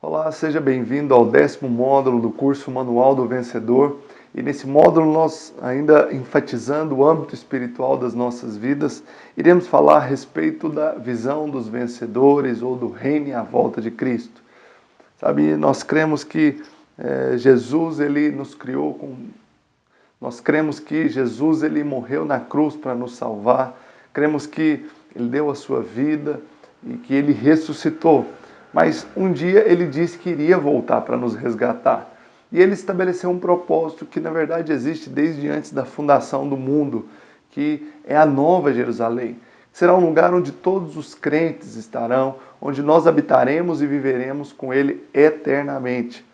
Olá, seja bem-vindo ao 10º módulo do curso Manual do Vencedor. E nesse módulo nós, ainda enfatizando o âmbito espiritual das nossas vidas, iremos falar a respeito da visão dos vencedores ou do reino e a volta de Cristo. Sabe, nós cremos que Jesus ele nos criou Nós cremos que Jesus ele morreu na cruz para nos salvar. Cremos que ele deu a sua vida e que ele ressuscitou. Mas um dia ele disse que iria voltar para nos resgatar. E ele estabeleceu um propósito que na verdade existe desde antes da fundação do mundo, que é a Nova Jerusalém. Será um lugar onde todos os crentes estarão, onde nós habitaremos e viveremos com ele eternamente.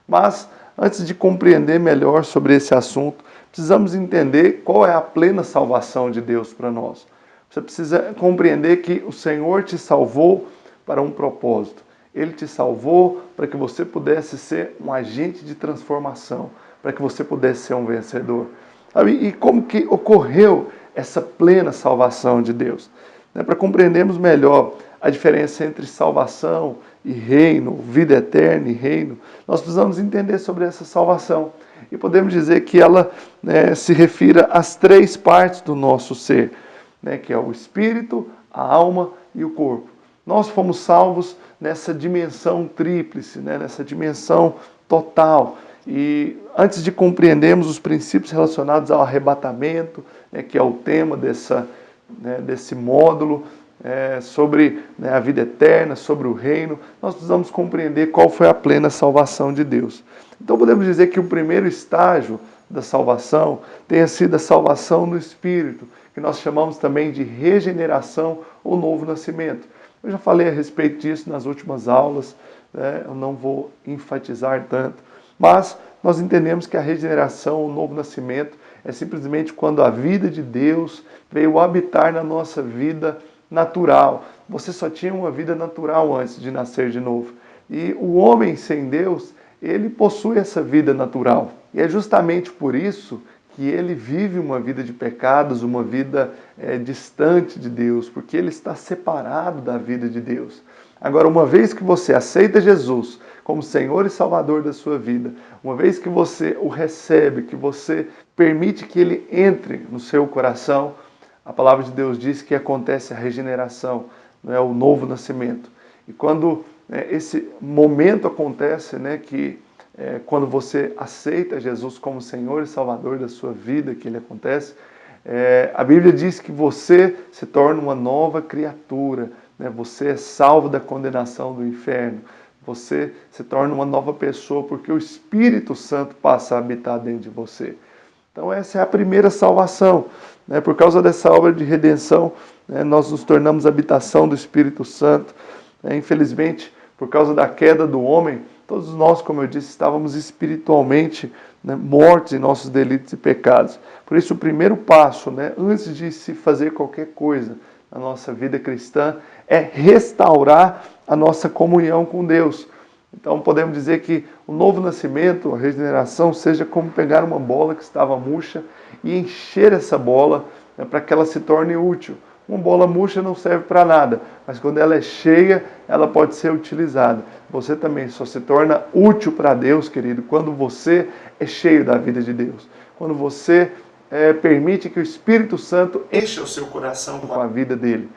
Mas antes de compreender melhor sobre esse assunto, precisamos entender qual é a plena salvação de Deus para nós. Você precisa compreender que o Senhor te salvou para um propósito. Ele te salvou para que você pudesse ser um agente de transformação, para que você pudesse ser um vencedor. E como que ocorreu essa plena salvação de Deus? Para compreendermos melhor a diferença entre salvação e reino, vida eterna e reino, nós precisamos entender sobre essa salvação. E podemos dizer que ela se refira às três partes do nosso ser, que é o espírito, a alma e o corpo. Nós fomos salvos nessa dimensão tríplice, nessa dimensão total. E antes de compreendermos os princípios relacionados ao arrebatamento, que é o tema desse módulo, sobre a vida eterna, sobre o reino, nós precisamos compreender qual foi a plena salvação de Deus. Então podemos dizer que o primeiro estágio da salvação tenha sido a salvação no Espírito, que nós chamamos também de regeneração ou novo nascimento. Eu já falei a respeito disso nas últimas aulas, eu não vou enfatizar tanto, mas nós entendemos que a regeneração, o novo nascimento, é simplesmente quando a vida de Deus veio habitar na nossa vida natural. Você só tinha uma vida natural antes de nascer de novo. E o homem sem Deus, ele possui essa vida natural. E é justamente por isso que ele vive uma vida de pecados, uma vida distante de Deus, porque ele está separado da vida de Deus. Agora, uma vez que você aceita Jesus como Senhor e Salvador da sua vida, uma vez que você o recebe, que você permite que ele entre no seu coração, a palavra de Deus diz que acontece a regeneração, o novo nascimento. E quando esse momento acontece, quando você aceita Jesus como Senhor e Salvador da sua vida, que ele acontece, a Bíblia diz que você se torna uma nova criatura, você é salvo da condenação do inferno, você se torna uma nova pessoa, porque o Espírito Santo passa a habitar dentro de você. Então essa é a primeira salvação. Por causa dessa obra de redenção, nós nos tornamos habitação do Espírito Santo. Infelizmente, por causa da queda do homem, todos nós, como eu disse, estávamos espiritualmente mortos em nossos delitos e pecados. Por isso, o primeiro passo, antes de se fazer qualquer coisa na nossa vida cristã, é restaurar a nossa comunhão com Deus. Então, podemos dizer que o novo nascimento, a regeneração, seja como pegar uma bola que estava murcha e encher essa bola para que ela se torne útil. Uma bola murcha não serve para nada, mas quando ela é cheia, ela pode ser utilizada. Você também só se torna útil para Deus, querido, quando você é cheio da vida de Deus. Quando você permite que o Espírito Santo encha o seu coração com a vida dele.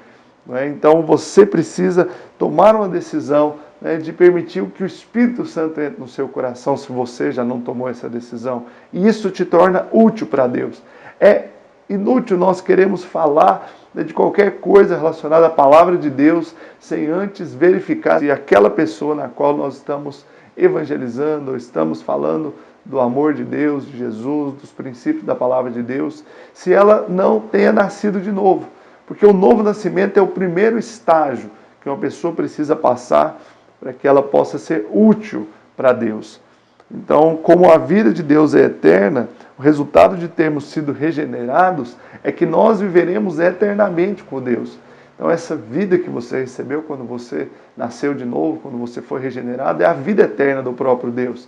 Então você precisa tomar uma decisão de permitir que o Espírito Santo entre no seu coração, se você já não tomou essa decisão. E isso te torna útil para Deus. É inútil nós queremos falar de qualquer coisa relacionada à palavra de Deus sem antes verificar se aquela pessoa na qual nós estamos evangelizando, ou estamos falando do amor de Deus, de Jesus, dos princípios da palavra de Deus, se ela não tenha nascido de novo. Porque o novo nascimento é o primeiro estágio que uma pessoa precisa passar para que ela possa ser útil para Deus. Então, como a vida de Deus é eterna, o resultado de termos sido regenerados é que nós viveremos eternamente com Deus. Então, essa vida que você recebeu quando você nasceu de novo, quando você foi regenerado, é a vida eterna do próprio Deus.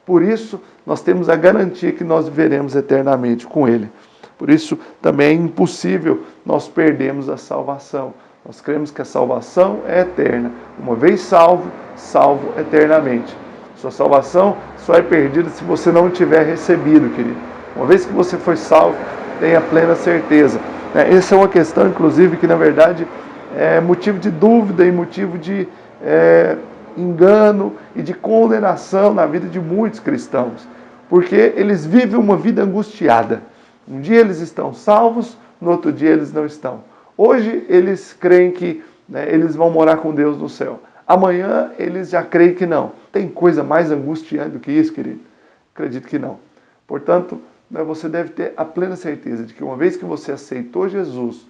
Por isso, nós temos a garantia que nós viveremos eternamente com Ele. Por isso, também é impossível nós perdermos a salvação. Nós cremos que a salvação é eterna. Uma vez salvo, salvo eternamente. Sua salvação só é perdida se você não tiver recebido, querido. Uma vez que você foi salvo, tenha plena certeza. Essa é uma questão, inclusive, que na verdade é motivo de dúvida e motivo de engano e de condenação na vida de muitos cristãos. Porque eles vivem uma vida angustiada. Um dia eles estão salvos, no outro dia eles não estão. Hoje eles creem que eles vão morar com Deus no céu. Amanhã eles já creem que não. Tem coisa mais angustiante do que isso, querido? Acredito que não. Portanto, você deve ter a plena certeza de que uma vez que você aceitou Jesus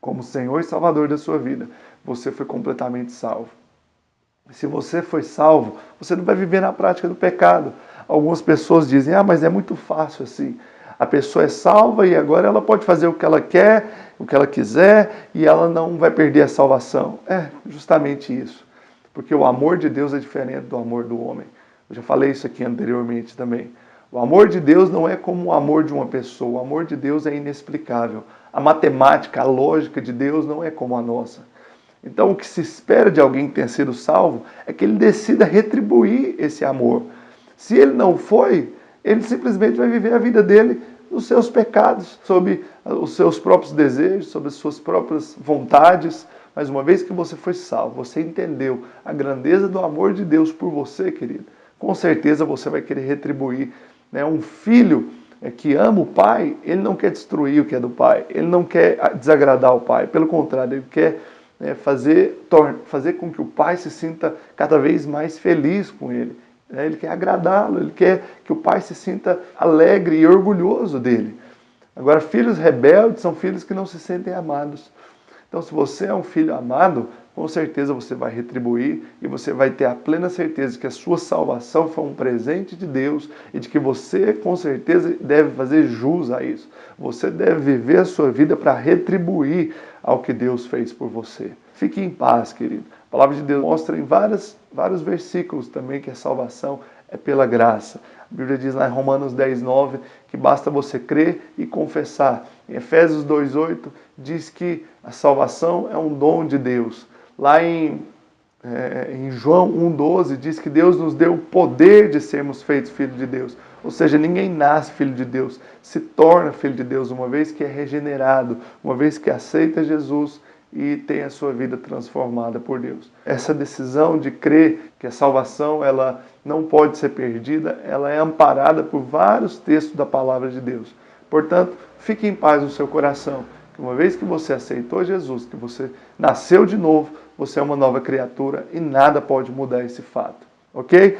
como Senhor e Salvador da sua vida, você foi completamente salvo. Se você foi salvo, você não vai viver na prática do pecado. Algumas pessoas dizem, mas é muito fácil assim. A pessoa é salva e agora ela pode fazer o que ela quer, o que ela quiser, e ela não vai perder a salvação. É justamente isso. Porque o amor de Deus é diferente do amor do homem. Eu já falei isso aqui anteriormente também. O amor de Deus não é como o amor de uma pessoa. O amor de Deus é inexplicável. A matemática, a lógica de Deus não é como a nossa. Então, o que se espera de alguém que tenha sido salvo é que ele decida retribuir esse amor. Se ele não foi, ele simplesmente vai viver a vida dele nos seus pecados, sob os seus próprios desejos, sob as suas próprias vontades. Mas uma vez que você foi salvo, você entendeu a grandeza do amor de Deus por você, querido, com certeza você vai querer retribuir. Um filho que ama o pai, ele não quer destruir o que é do pai, ele não quer desagradar o pai, pelo contrário, ele quer fazer com que o pai se sinta cada vez mais feliz com ele. Ele quer agradá-lo, ele quer que o pai se sinta alegre e orgulhoso dele. Agora, filhos rebeldes são filhos que não se sentem amados. Então, se você é um filho amado, com certeza você vai retribuir e você vai ter a plena certeza de que a sua salvação foi um presente de Deus e de que você, com certeza, deve fazer jus a isso. Você deve viver a sua vida para retribuir ao que Deus fez por você. Fique em paz, querido. A palavra de Deus mostra em vários versículos também que a salvação é pela graça. A Bíblia diz lá em Romanos 10:9 que basta você crer e confessar. Em Efésios 2:8 diz que a salvação é um dom de Deus. Lá em João 1:12 diz que Deus nos deu o poder de sermos feitos filhos de Deus. Ou seja, ninguém nasce filho de Deus, se torna filho de Deus uma vez que é regenerado, uma vez que aceita Jesus e tem a sua vida transformada por Deus. Essa decisão de crer que a salvação ela não pode ser perdida, ela é amparada por vários textos da palavra de Deus. Portanto, fique em paz no seu coração, que uma vez que você aceitou Jesus, que você nasceu de novo, você é uma nova criatura e nada pode mudar esse fato. Ok?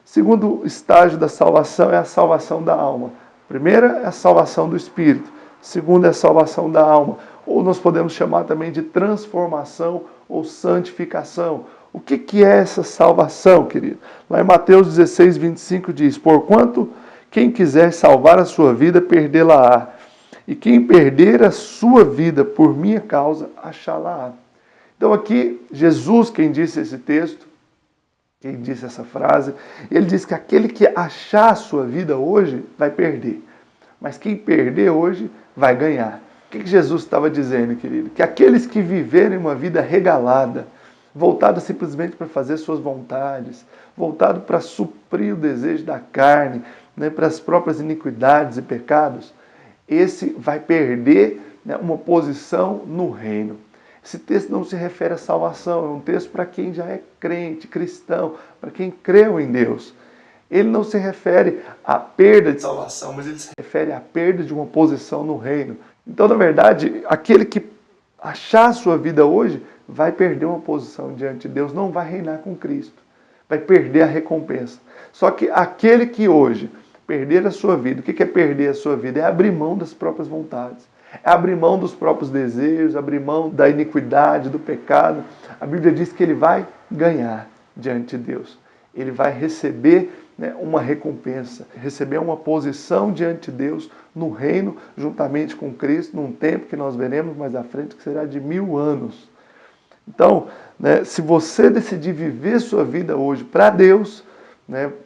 Segundo estágio da salvação é a salvação da alma. Primeira é a salvação do espírito. Segunda é a salvação da alma. Ou nós podemos chamar também de transformação ou santificação. O que é essa salvação, querido? Lá em Mateus 16:25 diz, porquanto quem quiser salvar a sua vida, perdê-la-á. E quem perder a sua vida por minha causa, achá-la-á. Então aqui, Jesus, quem disse esse texto, quem disse essa frase, ele diz que aquele que achar a sua vida hoje, vai perder. Mas quem perder hoje, vai ganhar. O que Jesus estava dizendo, querido? Que aqueles que viverem uma vida regalada, voltada simplesmente para fazer suas vontades, voltado para suprir o desejo da carne, para as próprias iniquidades e pecados, esse vai perder uma posição no reino. Esse texto não se refere à salvação, é um texto para quem já é crente, cristão, para quem creu em Deus. Ele não se refere à perda de salvação, mas ele se refere à perda de uma posição no reino. Então, na verdade, aquele que achar a sua vida hoje vai perder uma posição diante de Deus, não vai reinar com Cristo, vai perder a recompensa. Só que aquele que hoje perder a sua vida, o que é perder a sua vida? É abrir mão das próprias vontades, é abrir mão dos próprios desejos, abrir mão da iniquidade, do pecado. A Bíblia diz que ele vai ganhar diante de Deus, ele vai receber uma recompensa, receber uma posição diante de Deus no reino, juntamente com Cristo, num tempo que nós veremos mais à frente, que será de 1000 anos. Então, se você decidir viver sua vida hoje para Deus,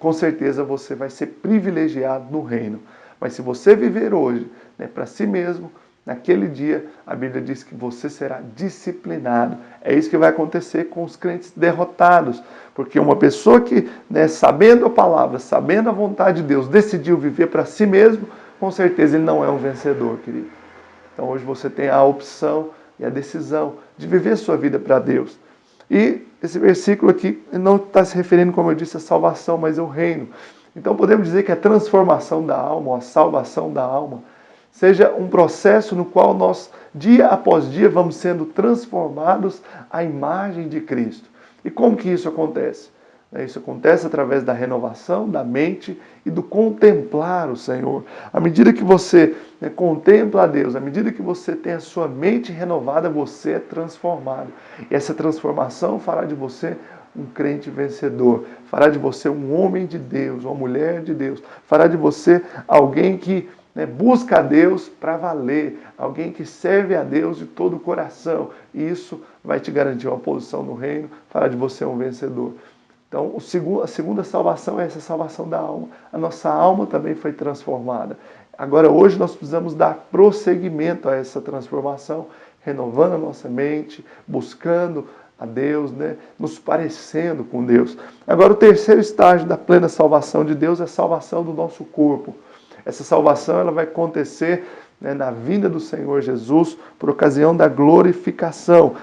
com certeza você vai ser privilegiado no reino. Mas se você viver hoje para si mesmo, naquele dia a Bíblia diz que você será disciplinado. É isso que vai acontecer com os crentes derrotados, porque uma pessoa que, sabendo a palavra, sabendo a vontade de Deus, decidiu viver para si mesmo, com certeza ele não é um vencedor, querido. Então hoje você tem a opção e a decisão de viver a sua vida para Deus. E esse versículo aqui não está se referindo, como eu disse, à salvação, mas ao reino. Então podemos dizer que a transformação da alma, ou a salvação da alma, seja um processo no qual nós, dia após dia, vamos sendo transformados à imagem de Cristo. E como que isso acontece? Isso acontece através da renovação da mente e do contemplar o Senhor. À medida que você contempla a Deus, à medida que você tem a sua mente renovada, você é transformado. E essa transformação fará de você um crente vencedor, fará de você um homem de Deus, uma mulher de Deus, fará de você alguém que busca a Deus para valer, alguém que serve a Deus de todo o coração. E isso vai te garantir uma posição no reino, fará de você um vencedor. Então, a segunda salvação é essa salvação da alma. A nossa alma também foi transformada. Agora, hoje, nós precisamos dar prosseguimento a essa transformação, renovando a nossa mente, buscando a Deus, nos parecendo com Deus. Agora, o terceiro estágio da plena salvação de Deus é a salvação do nosso corpo. Essa salvação ela vai acontecer na vinda do Senhor Jesus por ocasião da glorificação.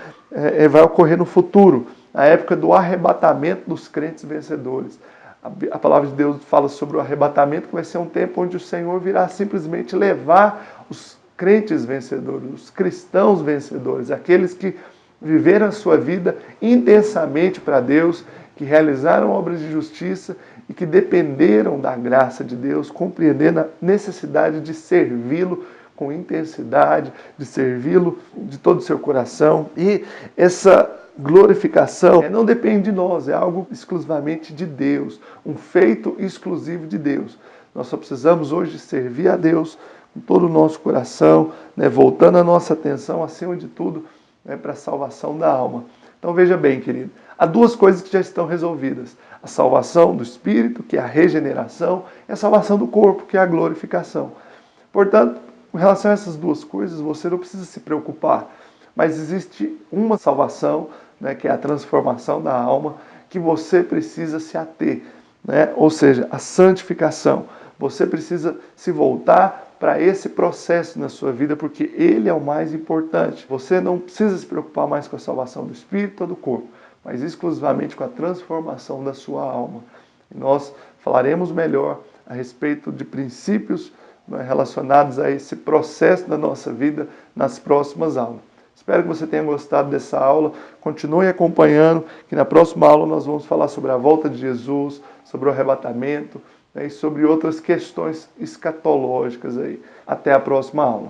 Vai ocorrer no futuro, na época do arrebatamento dos crentes vencedores. A palavra de Deus fala sobre o arrebatamento, que vai ser um tempo onde o Senhor virá simplesmente levar os crentes vencedores, os cristãos vencedores, aqueles que viveram a sua vida intensamente para Deus, que realizaram obras de justiça e que dependeram da graça de Deus, compreendendo a necessidade de servi-lo com intensidade, de servi-lo de todo o seu coração. E essa glorificação não depende de nós, é algo exclusivamente de Deus, um feito exclusivo de Deus. Nós só precisamos hoje servir a Deus com todo o nosso coração, voltando a nossa atenção, acima de tudo, para a salvação da alma. Então veja bem, querido, há duas coisas que já estão resolvidas. A salvação do Espírito, que é a regeneração, e a salvação do corpo, que é a glorificação. Portanto, com relação a essas duas coisas, você não precisa se preocupar. Mas existe uma salvação, que é a transformação da alma, que você precisa se ater. Ou seja, a santificação. Você precisa se voltar para esse processo na sua vida, porque ele é o mais importante. Você não precisa se preocupar mais com a salvação do Espírito ou do corpo, mas exclusivamente com a transformação da sua alma. E nós falaremos melhor a respeito de princípios relacionados a esse processo da nossa vida nas próximas aulas. Espero que você tenha gostado dessa aula. Continue acompanhando, que na próxima aula nós vamos falar sobre a volta de Jesus, sobre o arrebatamento, e sobre outras questões escatológicas aí. Até a próxima aula.